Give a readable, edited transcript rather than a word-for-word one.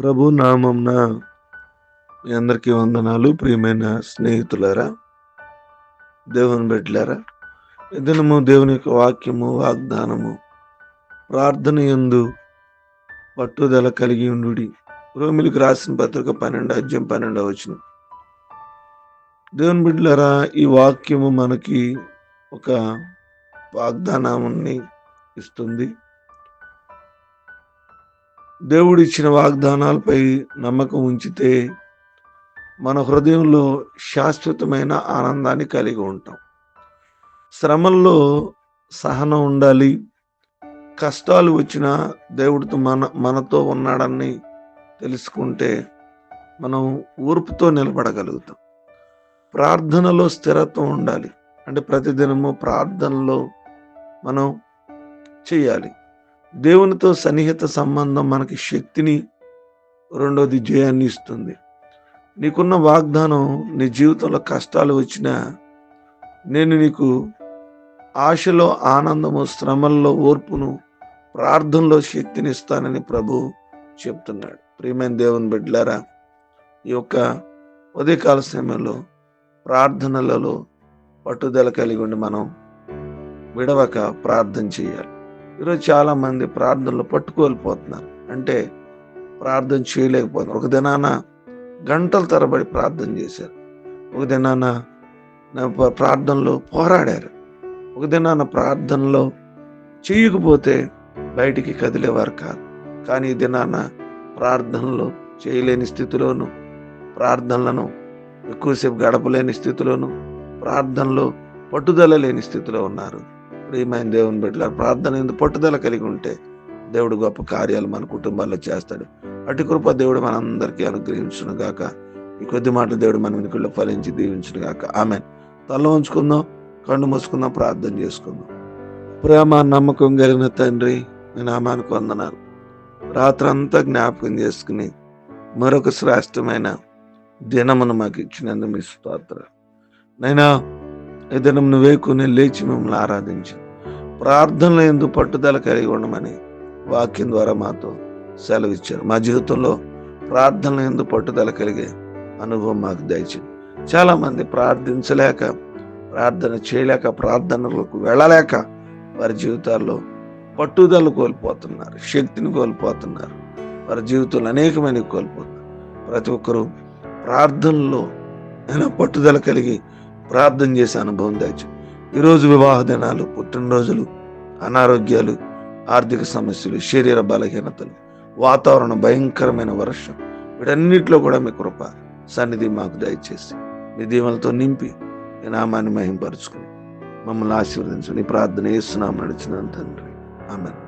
ప్రభు నామంన మీ అందరికీ వందనాలు. ప్రియమైన స్నేహితులారా, దేవుని బిడ్డలారా, ఈ దినము దేవుని యొక్క వాక్యము, వాగ్దానము, ప్రార్థన యందు పట్టుదల కలిగి ఉండుడి. రోమిలికి రాసిన పత్రిక 12 అధ్యాయం 12 వచనం. దేవుని బిడ్డలారా, ఈ వాక్యము మనకి ఒక వాగ్దానాన్ని ఇస్తుంది. దేవుడిచ్చిన వాగ్దానాలపై నమ్మకం ఉంచితే మన హృదయంలో శాశ్వతమైన ఆనందాన్ని కలిగి ఉంటాం. శ్రమల్లో సహనం ఉండాలి. కష్టాలు వచ్చినా దేవుడితో మనతో ఉన్నాడని తెలుసుకుంటే మనం ఓర్పుతో నిలబడగలుగుతాం. ప్రార్థనలో స్థిరత్వం ఉండాలి. అంటే ప్రతిదినము ప్రార్థనలో మనం చేయాలి. దేవునితో సన్నిహిత సంబంధం మనకి శక్తిని, రెండోది జయాన్ని ఇస్తుంది. నీకున్న వాగ్దానం, నీ జీవితంలో కష్టాలు వచ్చినా నేను నీకు ఆశలో ఆనందము, శ్రమల్లో ఓర్పును, ప్రార్థనలో శక్తిని ఇస్తానని ప్రభు చెప్తున్నాడు. ప్రియమైన దేవుని బిడ్డలారా, ఈ యొక్క ఉదయకాల సమయంలో ప్రార్థనలలో పట్టుదల కలిగి ఉండి మనం విడవక ప్రార్థన చేయాలి. ఈరోజు చాలా మంది ప్రార్థనలో పట్టుకోలిపోతున్నారు. అంటే ప్రార్థన చేయలేకపోతున్నారు. ఒక దినాన గంటల తరబడి ప్రార్థన చేశారు. ఒక దినాన ప్రార్థనలో పోరాడారు. ఒక దినాన ప్రార్థనలో చేయకపోతే బయటికి కదిలేవారు కాదు. కానీ ఈ దినాన ప్రార్థనలో చేయలేని స్థితిలోను, ప్రార్థనలను ఎక్కువసేపు గడపలేని స్థితిలోను, ప్రార్థనలో పట్టుదల లేని స్థితిలో ఉన్నారు. ప్రియమైన దేవుని బిడ్డలారా, ప్రార్థన ఎందుకు పట్టుదల కలిగి ఉంటే దేవుడు గొప్ప కార్యాలు మన కుటుంబాల్లో చేస్తాడు. అటు కృప దేవుడు మనందరికీ అనుగ్రహించును గాక. ఈ కొద్ది మాట దేవుడు మన వెనుకల్లో ఫలించి దీవించును గాక. ఆమెన్. తల ఉంచుకుందాం, కళ్ళు మూసుకుందాం, ప్రార్థన చేసుకుందాం. ప్రేమ నమ్మకం కలిగిన తండ్రి, మీ నామానికి వందనాలు. రాత్రంతా జ్ఞాపకం చేసుకుని మరొక శ్రేష్టమైన దినమును మాకు ఇచ్చినందుకు మీ స్తోత్రాలు. నైనా ఈ దినం నువ్వే కొని లేచి మిమ్మల్ని ఆరాధించి ప్రార్థనలో ఎందుకు పట్టుదల కలిగి ఉండమని వాక్యం ద్వారా మాతో సెలవిచ్చారు. మా జీవితంలో ప్రార్థనలో ఎందుకు పట్టుదల కలిగే అనుభవం మాకు దయచేయండి. చాలా మంది ప్రార్థించలేక, ప్రార్థన చేయలేక, ప్రార్థనలకు వెళ్ళలేక వారి జీవితాల్లో పట్టుదల కోల్పోతున్నారు, శక్తిని కోల్పోతున్నారు. వారి జీవితంలో అనేకమైన కోల్పోతున్నారు. ప్రతి ఒక్కరూ ప్రార్థనలో పట్టుదల కలిగి ప్రార్థన చేసే అనుభవం దయచేయండి. ఈరోజు వివాహ దినాలు, పుట్టినరోజులు, అనారోగ్యాలు, ఆర్థిక సమస్యలు, శరీర బలహీనతలు, వాతావరణం, భయంకరమైన వర్షం, వీటన్నిటిలో కూడా మీ కృప సన్నిధి మాకు దయచేసి మీ దీవెనలతో నింపి మీ నామాన్ని మహింపరుచుకుని మమ్మల్ని ఆశీర్వదించండి. ప్రార్థన యేసు నామమున నడిచిన తండ్రి. ఆమేన్.